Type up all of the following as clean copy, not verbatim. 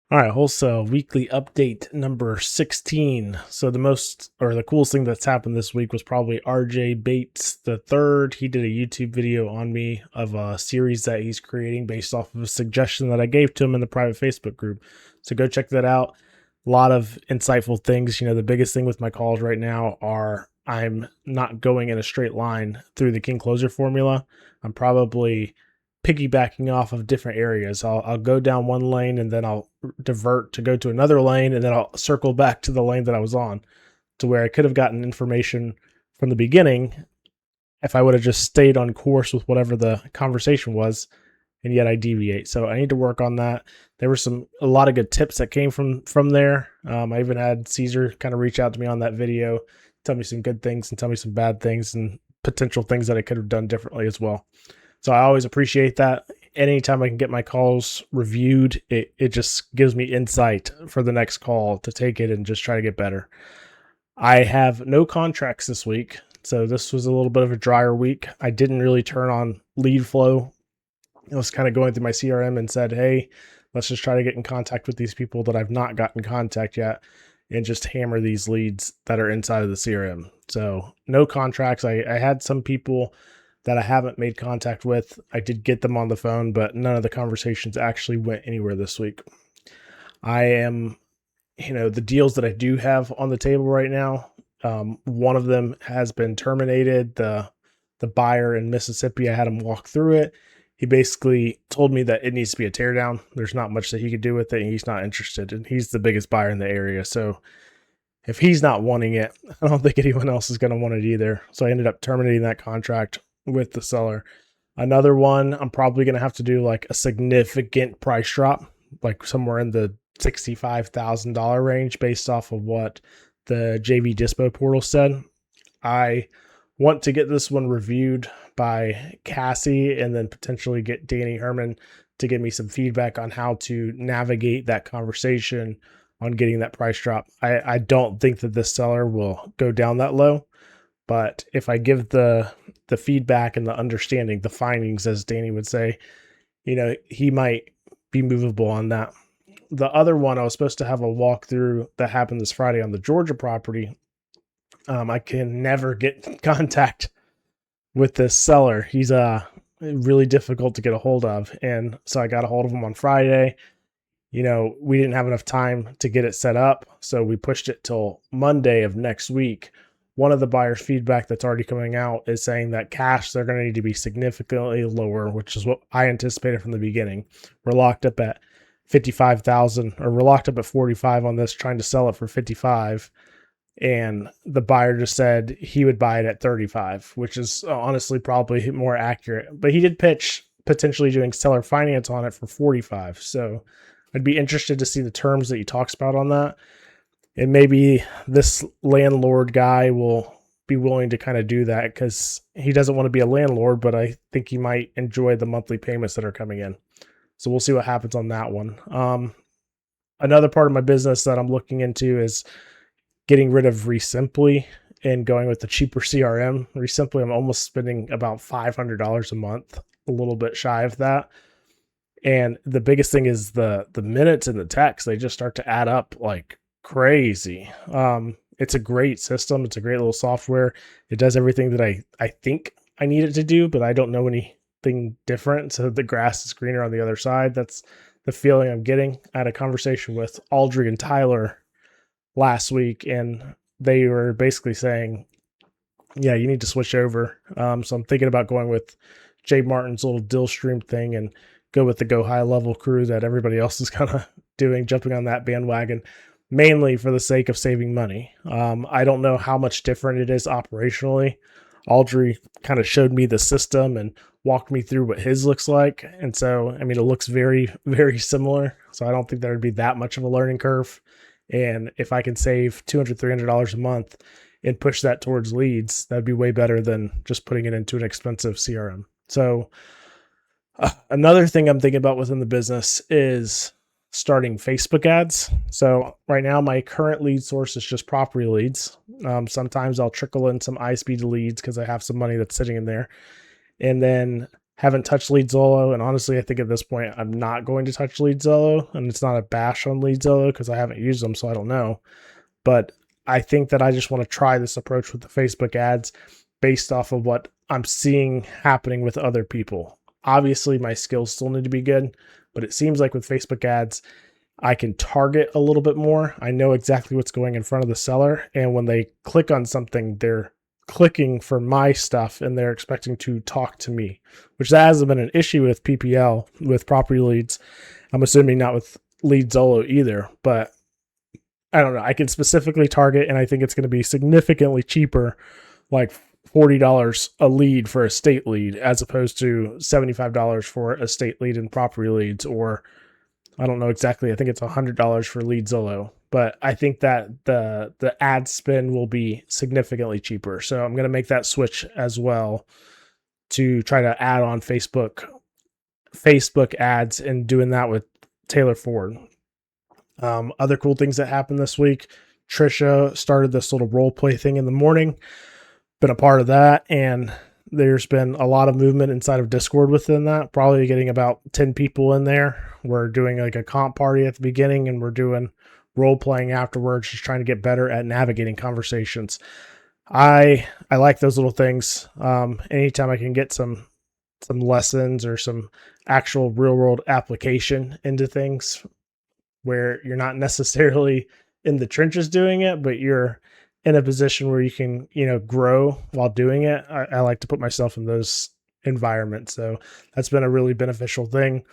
All right, Wholesale weekly update number 16. So the coolest thing that's happened this week was probably RJ Bates the third. He did a YouTube video on me of a series that he's creating based off of a suggestion that I gave to him in the private Facebook group. So go check that out. A lot of insightful things. The biggest thing with my calls right now are I'm not going in a straight line through the King Closer formula. I'm probably piggybacking off of different areas. I'll go down one lane and then I'll divert to go to another lane and then I'll circle back to the lane that I was on, to where I could have gotten information from the beginning if I would have just stayed on course with whatever the conversation was, and yet I deviate. So I need to work on that. There were a lot of good tips that came from there. I even had Cesar kind of reach out to me on that video, tell me some good things and tell me some bad things and potential things that I could have done differently as well. So I always appreciate that. Anytime I can get my calls reviewed, it just gives me insight for the next call to take it and just try to get better. I have no contracts this week, so this was a little bit of a drier week. I didn't really turn on lead flow. I was kind of going through my CRM and said, hey, let's just try to get in contact with these people that I've not gotten in contact yet and just hammer these leads that are inside of the CRM. So no contracts. I had some people that I haven't made contact with. I did get them on the phone, but none of the conversations actually went anywhere this week. I am, the deals that I do have on the table right now, one of them has been terminated. The buyer in Mississippi, I had him walk through it. He basically told me that it needs to be a teardown. There's not much that he could do with it, and he's not interested. And he's the biggest buyer in the area. So if he's not wanting it, I don't think anyone else is going to want it either. So I ended up terminating that contract with the seller. Another one, I'm probably going to have to do like a significant price drop, like somewhere in the $65,000 range based off of what the JV Dispo portal said. I want to get this one reviewed by Cassie and then potentially get Danny Herman to give me some feedback on how to navigate that conversation on getting that price drop. I don't think that this seller will go down that low, but if I give the feedback and the understanding, the findings, as Danny would say, he might be movable on that. The other one, I was supposed to have a walkthrough that happened this Friday on the Georgia property. I can never get in contact with this seller. He's really difficult to get a hold of. And so I got a hold of him on Friday. We didn't have enough time to get it set up, so we pushed it till Monday of next week. One of the buyer's feedback that's already coming out is saying that cash, they're going to need to be significantly lower, which is what I anticipated from the beginning. We're locked up at 55,000, or we're locked up at 45 on this, trying to sell it for 55. And the buyer just said he would buy it at 35, which is honestly probably more accurate. But he did pitch potentially doing seller finance on it for 45. So I'd be interested to see the terms that he talks about on that. And maybe this landlord guy will be willing to kind of do that because he doesn't want to be a landlord, but I think he might enjoy the monthly payments that are coming in. So we'll see what happens on that one. Another part of my business that I'm looking into is getting rid of Resimpli and going with the cheaper CRM. Resimpli, I'm almost spending about $500 a month, a little bit shy of that. And the biggest thing is the minutes in the text. They just start to add up like crazy. It's a great system. It's a great little software. It does everything that I think I need it to do, but I don't know anything different. So the grass is greener on the other side. That's the feeling I'm getting. I had a conversation with Audrey and Tyler last week, and they were basically saying, yeah, you need to switch over. So I'm thinking about going with Jay Martin's little Dill Stream thing and go with the Go High Level crew that everybody else is kind of doing, jumping on that bandwagon, mainly for the sake of saving money. I don't know how much different it is operationally. Audrey kind of showed me the system and walked me through what his looks like. And so, it looks very, very similar. So I don't think there would be that much of a learning curve. And if I can save $200, $300 a month and push that towards leads, that'd be way better than just putting it into an expensive CRM. So another thing I'm thinking about within the business is starting Facebook ads. So right now, my current lead source is just property leads. Sometimes I'll trickle in some iSpeed leads because I have some money that's sitting in there. And then Haven't touched LeadZillow, and honestly, I think at this point I'm not going to touch LeadZillow, and it's not a bash on LeadZillow because I haven't used them, so I don't know. But I think that I just want to try this approach with the Facebook ads based off of what I'm seeing happening with other people. Obviously, my skills still need to be good, but it seems like with Facebook ads, I can target a little bit more. I know exactly what's going in front of the seller. And when they click on something, they're clicking for my stuff and they're expecting to talk to me, which that hasn't been an issue with PPL, with property leads. I'm assuming not with LeadZillow either, but I don't know. I can specifically target, and I think it's going to be significantly cheaper, like $40 a lead for a state lead, as opposed to $75 for a state lead and property leads, or I don't know exactly. I think it's $100 for LeadZillow, but I think that the ad spend will be significantly cheaper. So I'm going to make that switch as well to try to add on Facebook ads and doing that with Taylor Ford. Other cool things that happened this week. Trisha started this little role play thing in the morning. Been a part of that, and there's been a lot of movement inside of Discord within that. Probably getting about 10 people in there. We're doing like a comp party at the beginning, and we're doing role playing afterwards, just trying to get better at navigating conversations. I like those little things. Anytime I can get some lessons or some actual real world application into things where you're not necessarily in the trenches doing it, but you're in a position where you can, grow while doing it. I like to put myself in those environments. So that's been a really beneficial thing.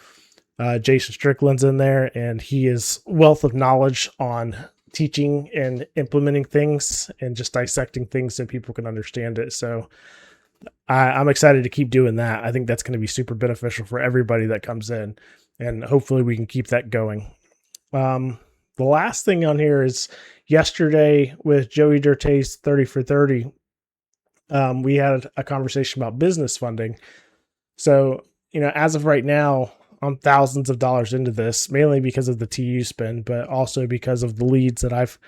Jason Strickland's in there, and he is wealth of knowledge on teaching and implementing things and just dissecting things so people can understand it. So I'm excited to keep doing that. I think that's going to be super beneficial for everybody that comes in, and hopefully we can keep that going. The last thing on here is yesterday with Joey Dirtay's 30 for 30. We had a conversation about business funding. So, as of right now, I'm thousands of dollars into this, mainly because of the TU spend, but also because of the leads that I've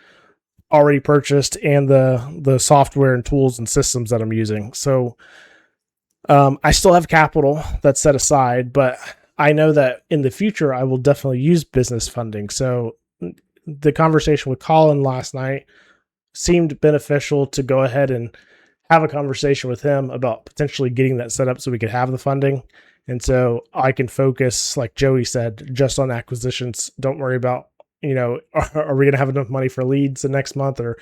already purchased and the software and tools and systems that I'm using. So, I still have capital that's set aside, but I know that in the future, I will definitely use business funding. So the conversation with Colin last night seemed beneficial to go ahead and have a conversation with him about potentially getting that set up so we could have the funding. And so I can focus, like Joey said, just on acquisitions. Don't worry about, are we going to have enough money for leads the next month or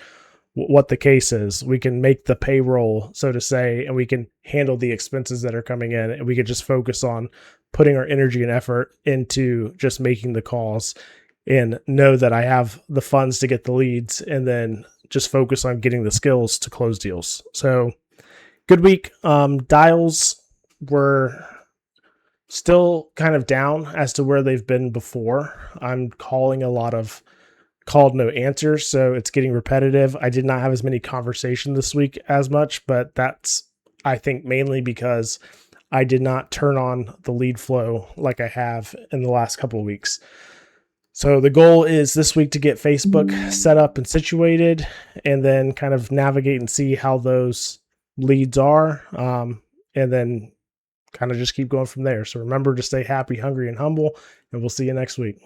what the case is. We can make the payroll, so to say, and we can handle the expenses that are coming in, and we could just focus on putting our energy and effort into just making the calls and know that I have the funds to get the leads, and then just focus on getting the skills to close deals. So good week. Dials were still kind of down as to where they've been before. I'm calling a lot of called no answers, so it's getting repetitive. I did not have as many conversations this week as much, but that's, I think, mainly because I did not turn on the lead flow like I have in the last couple of weeks. So the goal is this week to get Facebook set up and situated, and then kind of navigate and see how those leads are, and then kind of just keep going from there. So remember to stay happy, hungry, and humble, and we'll see you next week.